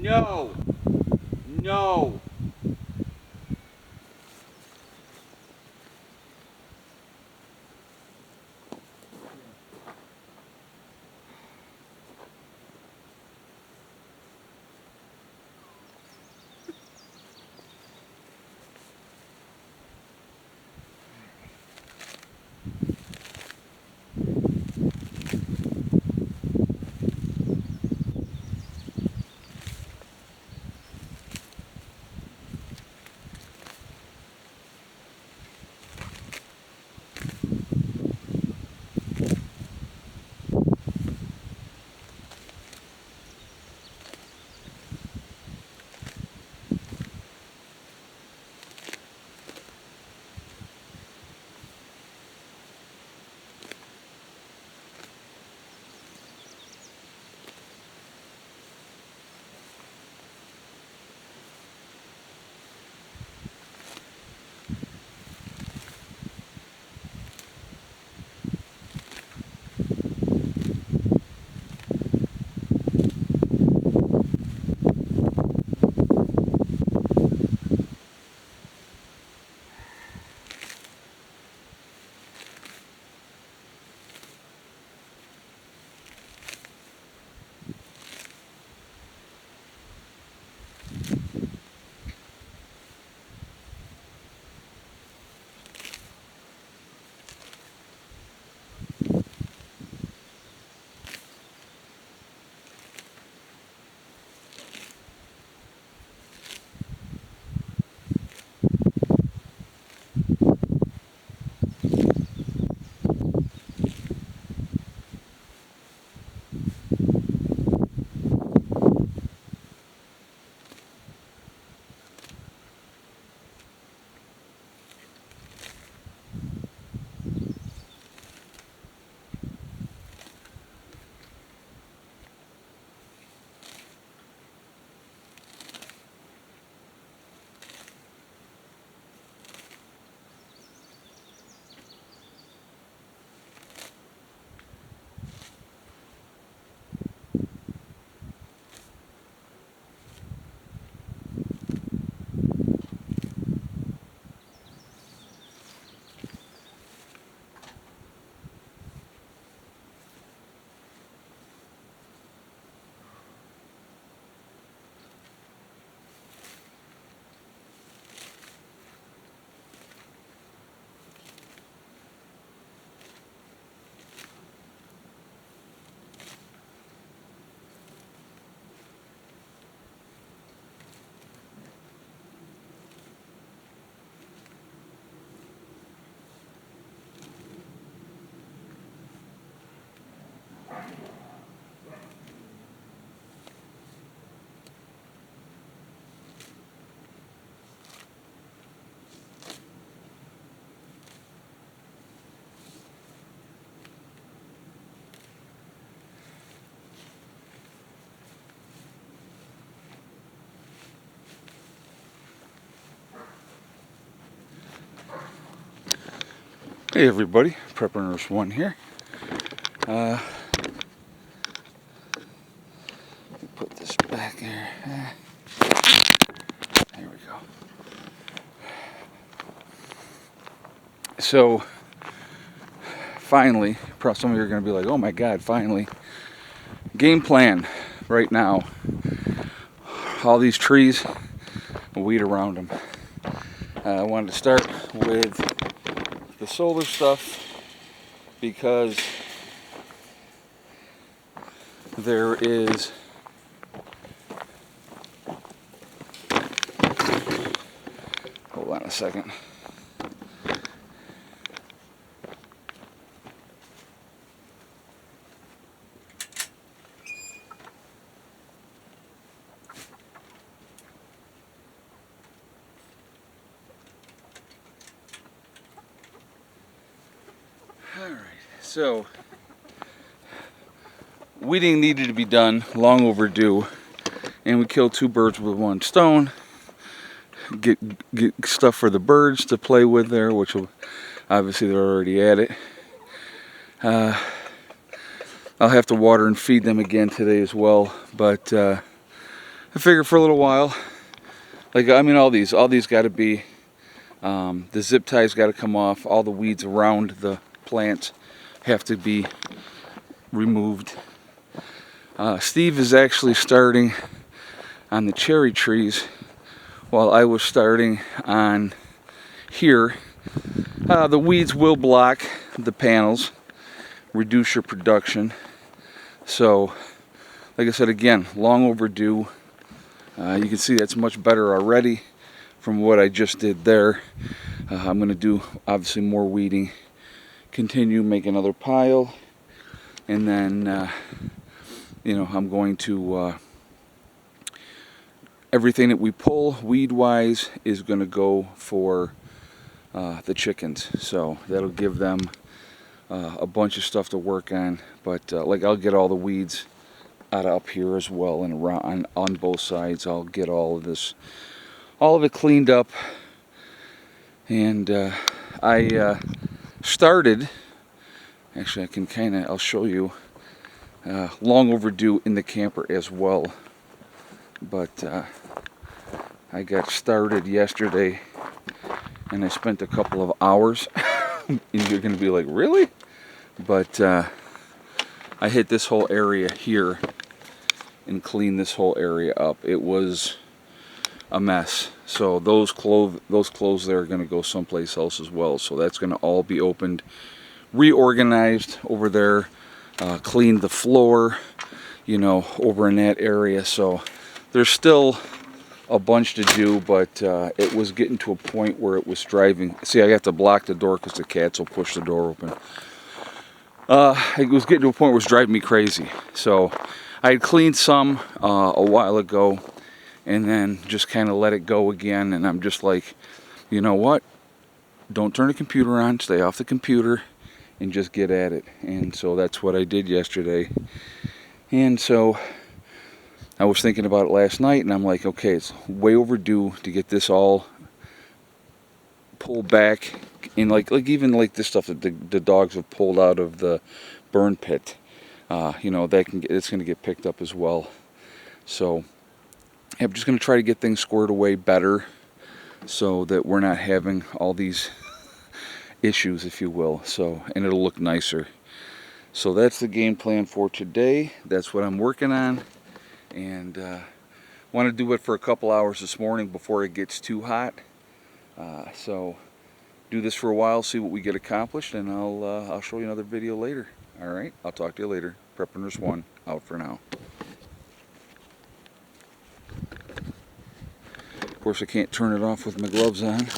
No. No. Hey everybody, Prepper Nurse 1 here. Put this back here. There we go. So, finally, some of you are going to be like, oh my god, finally. Game plan right now. All these trees, weed around them. I wanted to start with the solar stuff because there is hold on a second. Alright, so weeding needed to be done, long overdue, and we killed two birds with one stone. Get stuff for the birds to play with there, which will, obviously they're already at it. I'll have to water and feed them again today as well, but I figured for a little while, like, I mean, all these got to be, the zip ties got to come off. All the weeds around the plants have to be removed. Steve is actually starting on the cherry trees while I was starting on here. The weeds will block the panels, reduce your production. So, like I said, again, long overdue. You can see that's much better already from what I just did there. I'm going to do, obviously, more weeding. Continue, make another pile. And then, you know, I'm going to... everything that we pull, weed-wise, is going to go for the chickens. So that'll give them a bunch of stuff to work on. But, like, I'll get all the weeds out of up here as well, and around on both sides. I'll get all of it cleaned up. And I started, actually I can I'll show you, long overdue in the camper as well. But I got started yesterday, and I spent a couple of hours. And you're going to be like, really? But I hit this whole area here and cleaned this whole area up. It was a mess. So those clothes there are going to go someplace else as well. So that's going to all be opened, reorganized over there, cleaned the floor, you know, over in that area. So there's still a bunch to do, but it was getting to a point where it was driving. See, I have to block the door because the cats will push the door open. It was getting to a point where it was driving me crazy. So I had cleaned some a while ago, and then just kind of let it go again. And I'm just like, you know what? Don't turn the computer on. Stay off the computer and just get at it. And so that's what I did yesterday. And so I was thinking about it last night, and I'm like, okay, it's way overdue to get this all pulled back. And like even like this stuff that the dogs have pulled out of the burn pit, you know, it's going to get picked up as well. So I'm just going to try to get things squared away better, so that we're not having all these issues, if you will. So, and it'll look nicer. So that's the game plan for today. That's what I'm working on. And want to do it for a couple hours this morning before it gets too hot. So do this for a while, see what we get accomplished, and I'll show you another video later. All right, I'll talk to you later. Prepperness 1 out for now. Of course, I can't turn it off with my gloves on.